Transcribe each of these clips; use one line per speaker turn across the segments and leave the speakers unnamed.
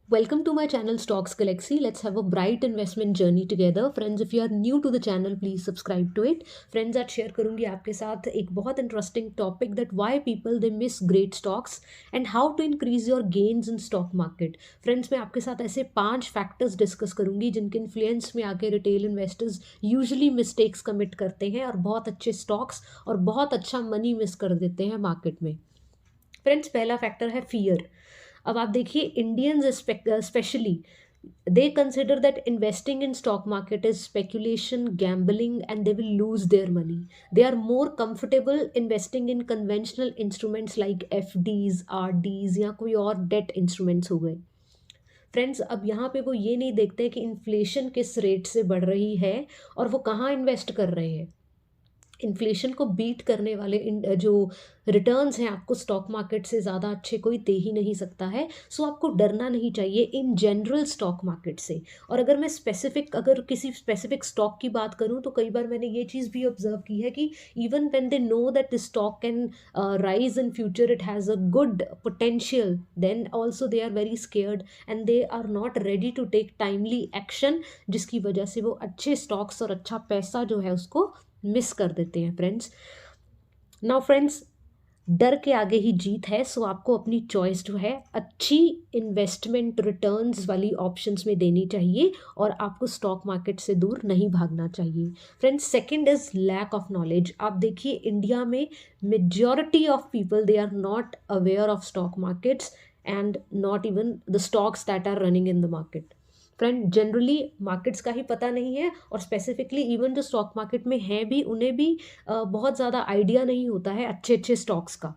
Welcome to my channel Stocks Galaxy. Let's have a bright investment journey together. Friends, if you are new to the channel, please subscribe to it. Friends, आज share करूंगी आपके साथ एक बहुत interesting topic that why people they miss great stocks and how to increase your gains in stock market. Friends, मैं आपके साथ ऐसे 5 फैक्टर्स डिस्कस करूंगी जिनके इन्फ्लुएंस में आके retail investors usually mistakes commit करते हैं और बहुत अच्छे स्टॉक्स और बहुत अच्छा मनी मिस कर देते हैं मार्केट में. फ्रेंड्स, पहला फैक्टर है फियर. अब आप देखिए, Indians specially they consider that investing in stock market is speculation, gambling and they will lose their money. They are more comfortable investing in conventional instruments like FDs, RDs या कोई और debt instruments हो गए. Friends, अब यहाँ पे वो ये नहीं देखते कि इन्फ्लेशन किस रेट से बढ़ रही है और वो कहाँ इन्वेस्ट कर रहे हैं. इन्फ्लेशन को बीट करने वाले जो रिटर्न्स हैं आपको स्टॉक मार्केट से ज़्यादा अच्छे कोई दे ही नहीं सकता है. सो आपको डरना नहीं चाहिए इन जनरल स्टॉक मार्केट से. और अगर मैं अगर किसी स्पेसिफिक स्टॉक की बात करूं तो कई बार मैंने ये चीज़ भी ऑब्जर्व की है कि even when they know that the stock can rise in future, it has a good potential, then also they are very scared and they are not ready to take timely action, जिसकी वजह से वो अच्छे stocks और अच्छा पैसा जो है उसको मिस कर देते हैं. फ्रेंड्स, नाउ फ्रेंड्स, डर के आगे ही जीत है. सो आपको अपनी चॉइस जो है अच्छी इन्वेस्टमेंट रिटर्न्स वाली ऑप्शंस में देनी चाहिए और आपको स्टॉक मार्केट से दूर नहीं भागना चाहिए. Friends, second is lack of knowledge. आप देखिए, इंडिया में majority of people they are not aware of stock markets and not even the stocks that are running in the market. Friend, generally markets का ही पता नहीं है और specifically even जो स्टॉक मार्केट में हैं भी उन्हें भी बहुत ज़्यादा आइडिया नहीं होता है अच्छे अच्छे स्टॉक्स का.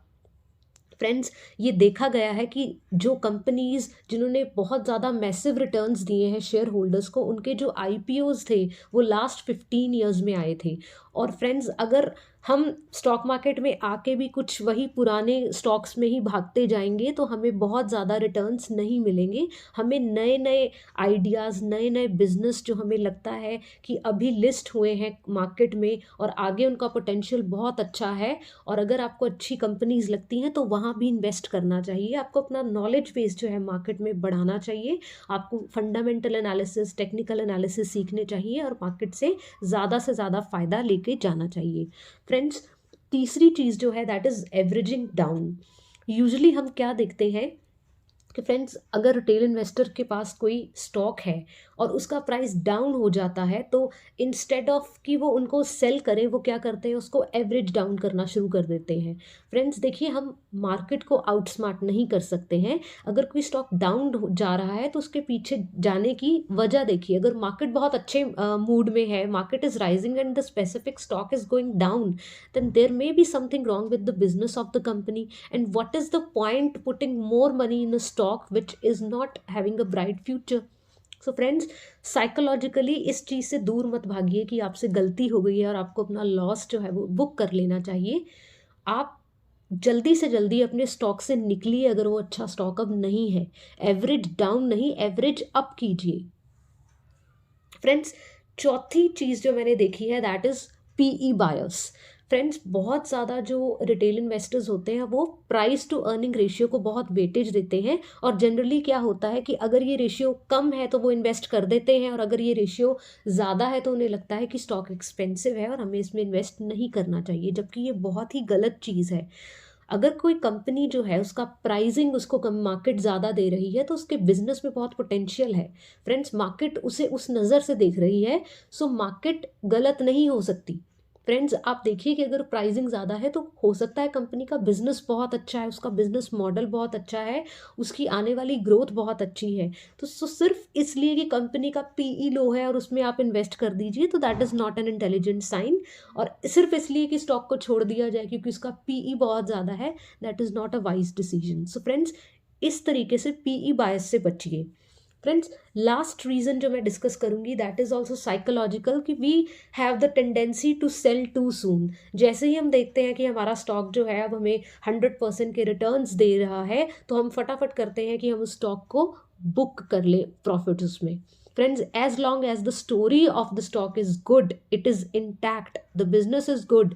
फ्रेंड्स, ये देखा गया है कि जो कंपनीज जिन्होंने बहुत ज़्यादा मैसिव रिटर्न्स दिए हैं शेयर होल्डर्स को, उनके जो आईपीओज थे वो लास्ट 15 ईयर्स में आए थे. और फ्रेंड्स, अगर हम स्टॉक मार्केट में आके भी कुछ वही पुराने स्टॉक्स में ही भागते जाएंगे तो हमें बहुत ज़्यादा रिटर्न्स नहीं मिलेंगे. हमें नए नए आइडियाज़, नए नए बिजनेस जो हमें लगता है कि अभी लिस्ट हुए हैं मार्केट में और आगे उनका पोटेंशियल बहुत अच्छा है, और अगर आपको अच्छी कंपनीज लगती हैं तो वहाँ भी इन्वेस्ट करना चाहिए. आपको अपना नॉलेज बेस जो है मार्केट में बढ़ाना चाहिए. आपको फंडामेंटल एनालिसिस, टेक्निकल एनालिसिस सीखने चाहिए और मार्केट से ज़्यादा फ़ायदा लेके जाना चाहिए. फ्रेंड्स, तीसरी चीज़ जो है that is averaging down. Usually हम क्या देखते हैं कि फ्रेंड्स, अगर रिटेल इन्वेस्टर के पास कोई स्टॉक है और उसका प्राइस डाउन हो जाता है तो इंस्टेड ऑफ कि वो उनको सेल करें, वो क्या करते हैं, उसको एवरेज डाउन करना शुरू कर देते हैं. फ्रेंड्स, देखिए, हम मार्केट को आउटस्मार्ट नहीं कर सकते हैं. अगर कोई स्टॉक डाउन जा रहा है तो उसके पीछे जाने की वजह देखिए. अगर मार्केट बहुत अच्छे मूड में है, market is rising and the specific stock is going down, then there may be something wrong with the business of the company. And what is the point putting more money in a stock which is not having a bright future. So friends, psychologically इस चीज़ से दूर मत भागिए कि आपसे गलती हो गई है और आपको अपना लॉस जो है वो बुक कर लेना चाहिए. आप जल्दी से जल्दी अपने स्टॉक से निकलिए अगर वो अच्छा स्टॉक अब नहीं है. एवरेज डाउन नहीं, एवरेज अप कीजिए. फ्रेंड्स, चौथी चीज़ जो मैंने देखी है that is PE buyers. Friends, बहुत ज़्यादा जो रिटेल इन्वेस्टर्स होते हैं वो प्राइस टू अर्निंग रेशियो को बहुत वेटेज देते हैं. और जनरली क्या होता है कि अगर ये रेशियो कम है तो वो इन्वेस्ट कर देते हैं, और अगर ये रेशियो ज़्यादा है तो उन्हें लगता है कि स्टॉक एक्सपेंसिव है और हमें इसमें इन्वेस्ट नहीं करना चाहिए, जबकि ये बहुत ही गलत चीज़ है. अगर कोई कंपनी जो है उसका प्राइसिंग उसको कम मार्केट ज़्यादा दे रही है तो उसके बिजनेस में बहुत पोटेंशियल है. फ्रेंड्स, मार्केट उसे उस नज़र से देख रही है, सो मार्केट गलत नहीं हो सकती. फ्रेंड्स, आप देखिए कि अगर प्राइसिंग ज़्यादा है तो हो सकता है कंपनी का बिजनेस बहुत अच्छा है, उसका बिजनेस मॉडल बहुत अच्छा है, उसकी आने वाली ग्रोथ बहुत अच्छी है. तो सिर्फ इसलिए कि कंपनी का पीई लो है और उसमें आप इन्वेस्ट कर दीजिए तो that is not an intelligent sign. और सिर्फ इसलिए कि स्टॉक को छोड़ दिया जाए क्योंकि उसका पीई बहुत ज़्यादा है, that is not a wise decision. So friends, इस तरीके से पीई बायस से बचिए. फ्रेंड्स, लास्ट रीज़न जो मैं डिस्कस करूंगी दैट इज़ ऑल्सो साइकोलॉजिकल, कि we have the tendency to sell too soon. जैसे ही हम देखते हैं कि हमारा स्टॉक जो है अब हमें 100% के रिटर्न्स दे रहा है तो हम फटाफट करते हैं कि हम उस स्टॉक को बुक कर ले प्रॉफिट उसमें. Friends, as long as the story of the stock is good, it is intact, the business is good.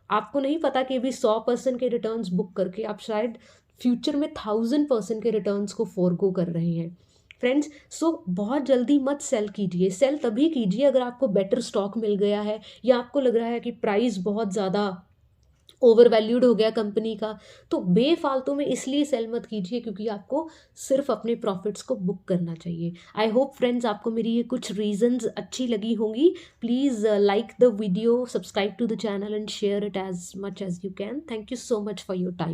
आपको नहीं पता कि अभी 100% के रिटर्न्स बुक करके आप शायद फ्यूचर में 1000% के रिटर्न्स को फोरगो कर रहे हैं. फ्रेंड्स। सो बहुत जल्दी मत सेल कीजिए। सेल तभी कीजिए अगर आपको बेटर स्टॉक मिल गया है या आपको लग रहा है कि प्राइस बहुत ज़्यादा ओवर वैल्यूड हो गया कंपनी का। तो बेफालतू में इसलिए सेल मत कीजिए क्योंकि आपको सिर्फ अपने प्रॉफिट्स को बुक करना चाहिए। आई होप फ्रेंड्स आपको मेरी ये कुछ रीजंस अच्छी लगी होंगी। Please like the video, subscribe to the channel and share it as much as you can. Thank you so much for your time.